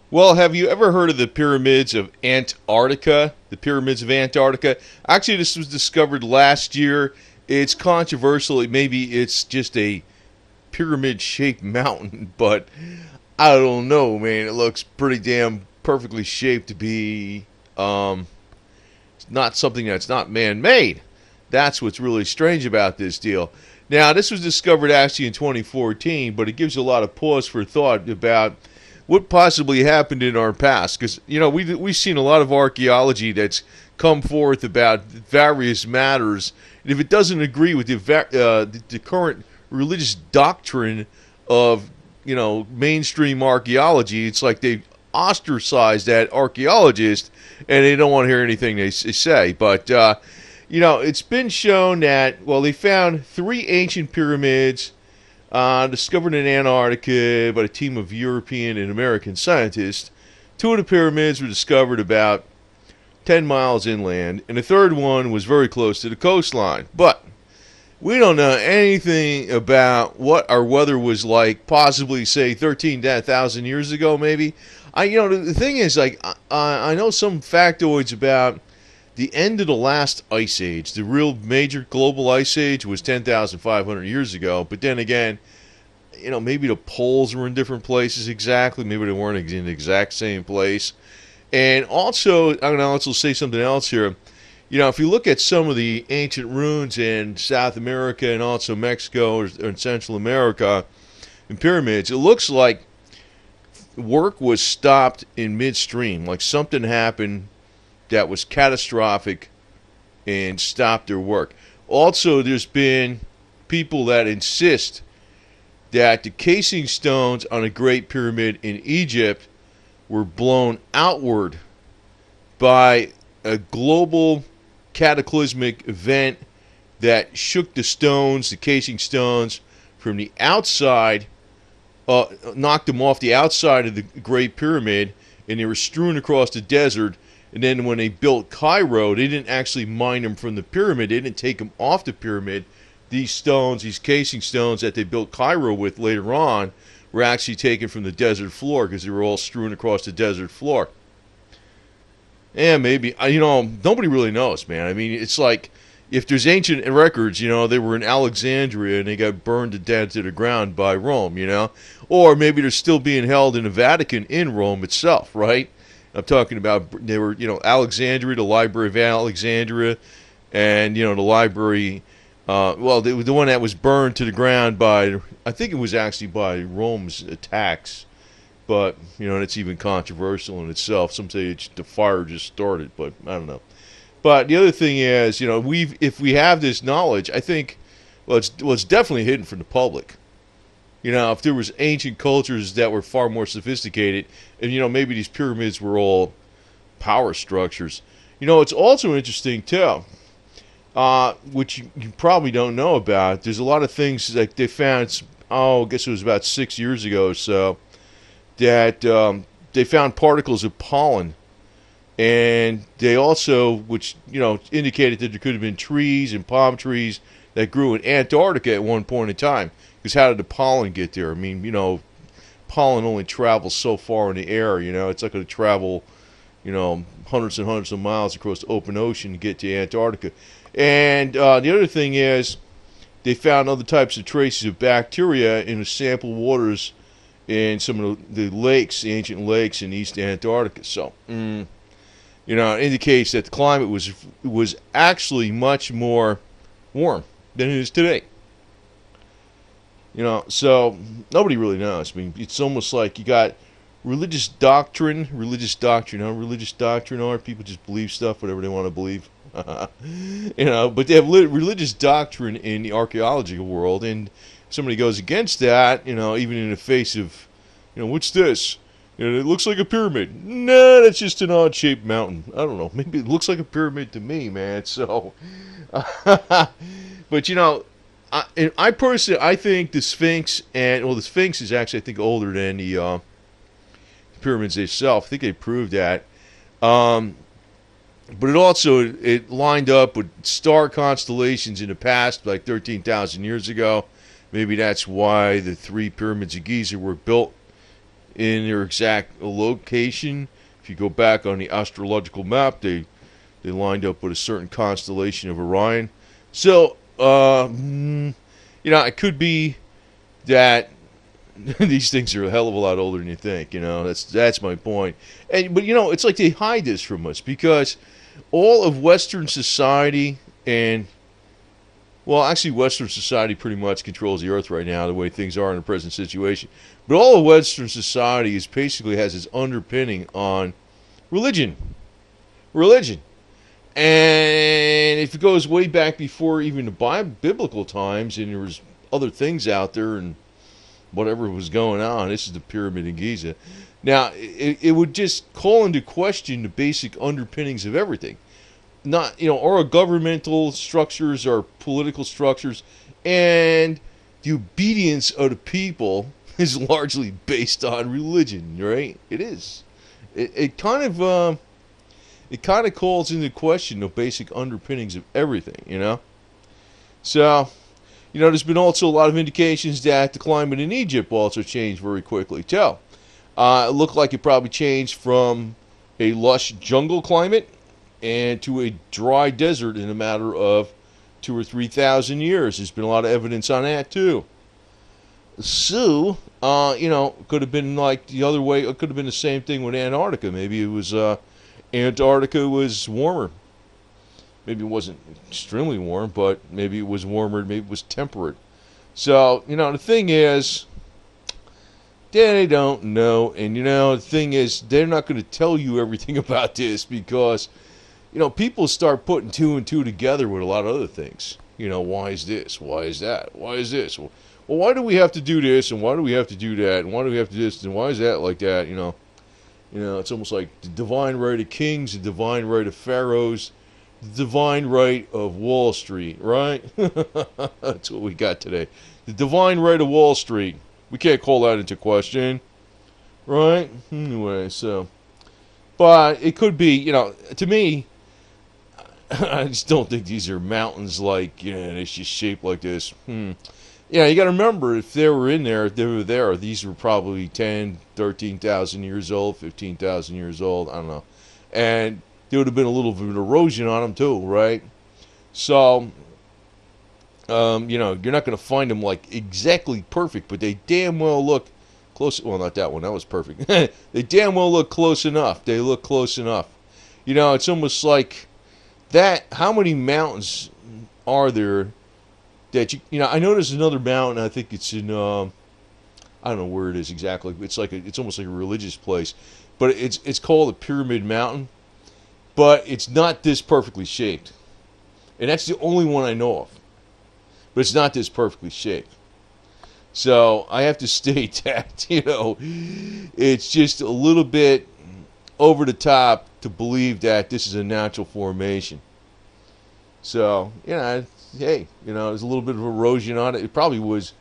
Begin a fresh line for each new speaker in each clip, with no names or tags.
Well, have you ever heard of the Pyramids of Antarctica? The Pyramids of Antarctica? Actually, this was discovered last year. It's controversial. Maybe it's just a pyramid shaped mountain, but I don't know, man. It looks pretty damn perfectly shaped to be not something that's not man made. That's what's really strange about this deal. Now, this was discovered actually in 2014, but it gives a lot of pause for thought about what possibly happened in our past. Because, we've seen a lot of archaeology that's come forth about various matters. And if it doesn't agree with the current religious doctrine of, mainstream archaeology, it's like they ostracize that archaeologist and they don't want to hear anything they say. But, it's been shown that, well, they found three ancient pyramids discovered in Antarctica by a team of European and American scientists. Two of the pyramids were discovered about 10 miles inland, and the third one was very close to the coastline. But we don't know anything about what our weather was like, possibly, say, 13,000 years ago, maybe. The thing is, like, I know some factoids about the end of the last ice age. The real major global ice age was 10,500 years ago. But then again, maybe the poles were in different places exactly. Maybe they weren't in the exact same place. And also, I'm going to also say something else here. If you look at some of the ancient ruins in South America and also Mexico or in Central America and pyramids, it looks like work was stopped in midstream. Like something happened that was catastrophic and stopped their work. Also, there's been people that insist that the casing stones on a Great Pyramid in Egypt were blown outward by a global cataclysmic event that shook the stones, the casing stones, from the outside, knocked them off the outside of the Great Pyramid, and they were strewn across the desert. And then when they built Cairo, they didn't actually mine them from the pyramid. They didn't take them off the pyramid. These stones, these casing stones that they built Cairo with later on, were actually taken from the desert floor because they were all strewn across the desert floor. And maybe, nobody really knows, man. I mean, it's like if there's ancient records, they were in Alexandria and they got burned to death to the ground by Rome, Or maybe they're still being held in the Vatican in Rome itself, right? I'm talking about they were, Alexandria, the Library of Alexandria, and, the library, the one that was burned to the ground by, I think it was actually by Rome's attacks, but, it's even controversial in itself. Some say the fire just started, but I don't know. But the other thing is, if we have this knowledge, I think, it's definitely hidden from the public. If there was ancient cultures that were far more sophisticated, and, maybe these pyramids were all power structures. It's also interesting, too, which you probably don't know about. There's a lot of things like they found, I guess it was about 6 years ago or so, that they found particles of pollen. And they also, which, indicated that there could have been trees and palm trees that grew in Antarctica at one point in time. Because how did the pollen get there? I mean, pollen only travels so far in the air, It's not going to travel, hundreds and hundreds of miles across the open ocean to get to Antarctica. And the other thing is they found other types of traces of bacteria in the sample waters in some of the lakes, the ancient lakes in East Antarctica. So, it indicates that the climate was actually much more warm than it is today. So nobody really knows. I mean, it's almost like you got religious doctrine. How religious doctrine are. People just believe stuff, whatever they want to believe. But they have religious doctrine in the archaeological world, and somebody goes against that, even in the face of, what's this? It looks like a pyramid. No, that's just an odd-shaped mountain. I don't know. Maybe it looks like a pyramid to me, man. So, but I personally, I think the Sphinx the Sphinx is actually, I think, older than the pyramids itself. I think they proved that. But it lined up with star constellations in the past, like 13,000 years ago. Maybe that's why the three pyramids of Giza were built in their exact location. If you go back on the astrological map, they lined up with a certain constellation of Orion. So, it could be that these things are a hell of a lot older than you think. That's my point. But it's like they hide this from us because all of Western society and actually, Western society pretty much controls the Earth right now, the way things are in the present situation. But all of Western society basically has its underpinning on religion. Religion. And if it goes way back before even the biblical times, and there was other things out there and whatever was going on, this is the Pyramid of Giza. Now, it would just call into question the basic underpinnings of everything. Not, our governmental structures, our political structures, and the obedience of the people is largely based on religion, right? It is. It kind of calls into question the basic underpinnings of everything, So, there's been also a lot of indications that the climate in Egypt also changed very quickly too. It looked like it probably changed from a lush jungle climate and to a dry desert in a matter of 2,000 or 3,000 years. There's been a lot of evidence on that too. So, could have been like the other way. It could have been the same thing with Antarctica. Maybe it was Antarctica was warmer. Maybe it wasn't extremely warm, but maybe it was warmer. Maybe it was temperate. So, the thing is, they don't know. And, the thing is, they're not going to tell you everything about this because people start putting two and two together with a lot of other things. Why is this? Why is that? Why is this? Well, why do we have to do this? And why do we have to do that? And why do we have to do this? And why is that like that? It's almost like the divine right of kings, the divine right of pharaohs, the divine right of Wall Street, right? That's what we got today. The divine right of Wall Street. We can't call that into question, right? Anyway, so. But it could be, to me, I just don't think these are mountains like, it's just shaped like this. Yeah, you got to remember, if they were in there, if they were there, these were probably 10, 13,000 years old, 15,000 years old, I don't know. And there would have been a little bit of erosion on them too, right? So, you're not going to find them like exactly perfect, but they damn well look close. Well, not that one, that was perfect. They damn well look close enough. They look close enough. It's almost like that. How many mountains are there that I know there's another mountain. I think it's in I don't know where it is exactly. It's almost like a religious place, but it's called the Pyramid Mountain, but it's not this perfectly shaped, and that's the only one I know of. But it's not this perfectly shaped. So I have to state that it's just a little bit over the top to believe that this is a natural formation. So hey, there's a little bit of erosion on it. It probably was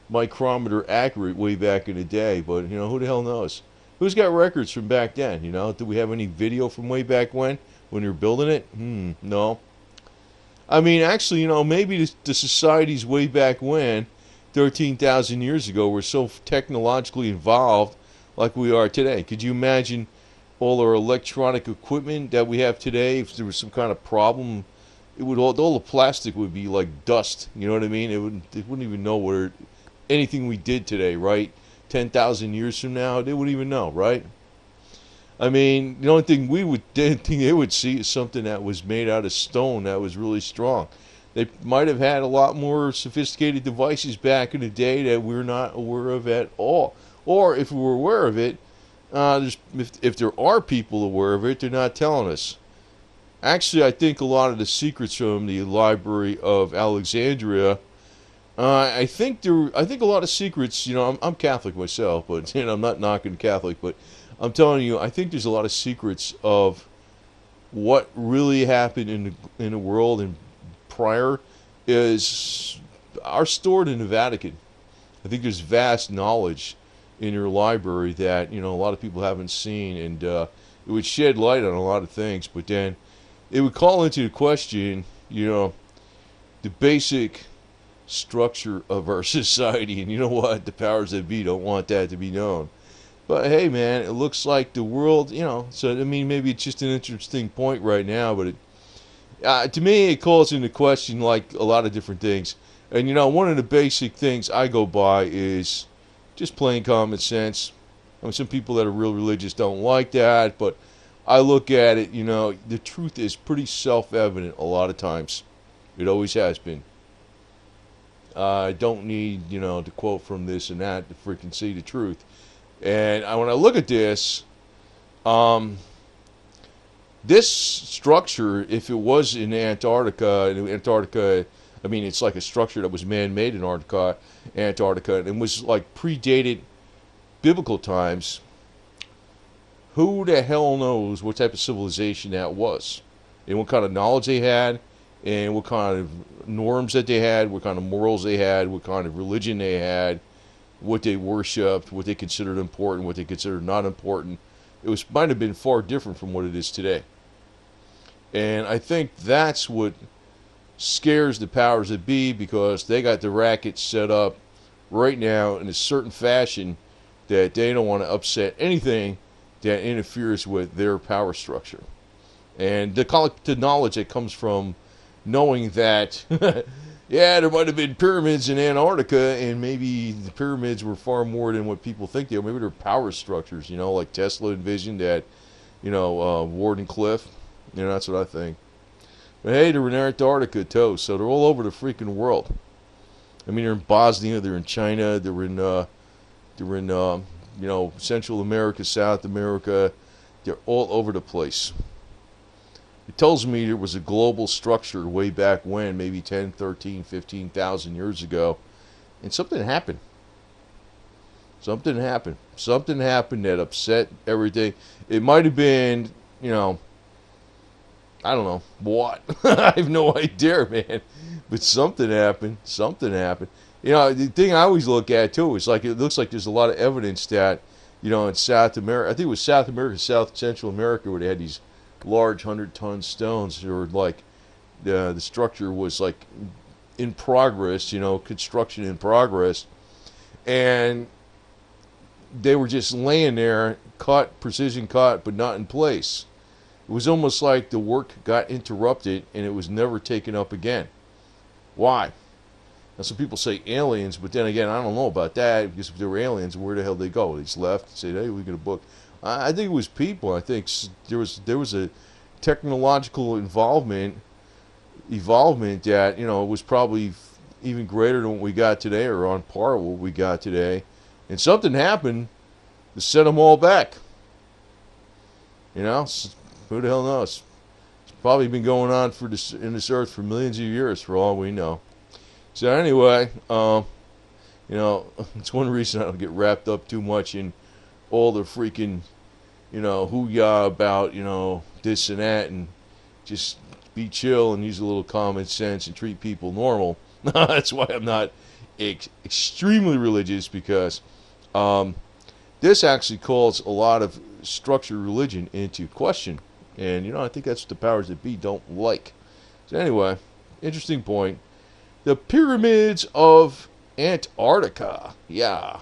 micrometer accurate way back in the day, but who the hell knows? Who's got records from back then? Do we have any video from way back when they were building it? No. I mean, actually, maybe the societies way back when, 13,000 years ago, were so technologically involved like we are today. Could you imagine all our electronic equipment that we have today? If there was some kind of problem, all the plastic would be like dust. You know what I mean? They wouldn't even know where anything we did today, right? 10,000 years from now, they wouldn't even know, right? I mean, the only thing they would see is something that was made out of stone that was really strong. They might have had a lot more sophisticated devices back in the day that we're not aware of at all. Or if we were aware of it, if there are people aware of it, they're not telling us. Actually, I think a lot of the secrets from the Library of Alexandria, I think a lot of secrets. I'm Catholic myself, but I'm not knocking Catholic, but I'm telling you, I think there's a lot of secrets of what really happened in the world and prior are stored in the Vatican. I think there's vast knowledge in your library that a lot of people haven't seen, and it would shed light on a lot of things. But then it would call into question, the basic structure of our society. And you know what? The powers that be don't want that to be known. But hey, man, it looks like the world, So I mean, maybe it's just an interesting point right now, but to me, it calls into question like a lot of different things. And one of the basic things I go by is just plain common sense. I mean, some people that are real religious don't like that, but I look at it, the truth is pretty self-evident a lot of times. It always has been. I don't need, to quote from this and that to freaking see the truth. And when I look at this, this structure, if it was in Antarctica, I mean, it's like a structure that was man-made in Antarctica, and was like predated biblical times. Who the hell knows what type of civilization that was, and what kind of knowledge they had, and what kind of norms that they had, what kind of morals they had, what kind of religion they had, what they worshipped, what they considered important, what they considered not important. Might have been far different from what it is today. And I think that's what scares the powers that be, because they got the racket set up right now in a certain fashion that they don't want to upset anything that interferes with their power structure. And the knowledge that comes from knowing that, yeah, there might have been pyramids in Antarctica, and maybe the pyramids were far more than what people think they were. Maybe they're power structures, like Tesla envisioned at, Warden Cliff. That's what I think. But hey, they're in Antarctica too, so they're all over the freaking world. I mean, they're in Bosnia, they're in China, they're in Central America, South America. They're all over the place. It tells me there was a global structure way back when, maybe 10, 13, 15,000 years ago, and something happened. Something happened that upset everything. It might have been, I don't know what. I have no idea, man. But something happened. The thing I always look at too is like, it looks like there's a lot of evidence that, in South America, I think it was South America, South Central America, where they had these large 100-ton stones, or like the structure was like in progress, construction in progress, and they were just laying there, precision cut, but not in place. It was almost like the work got interrupted and it was never taken up again. Why? Now, some people say aliens, but then again, I don't know about that, because if they were aliens, where the hell did they go? They just left and said, hey, we're going to book. I think it was people. I think there was a technological evolvement that, was probably even greater than what we got today, or on par with what we got today. And something happened to set them all back. Who the hell knows? It's probably been going on in this earth for millions of years, for all we know. So anyway, it's one reason I don't get wrapped up too much in all the freaking, hoo-yah about, this and that, and just be chill and use a little common sense and treat people normal. That's why I'm not extremely religious, because this actually calls a lot of structured religion into question. And, I think that's what the powers that be don't like. So anyway, interesting point. The Pyramids of Antarctica. Yeah.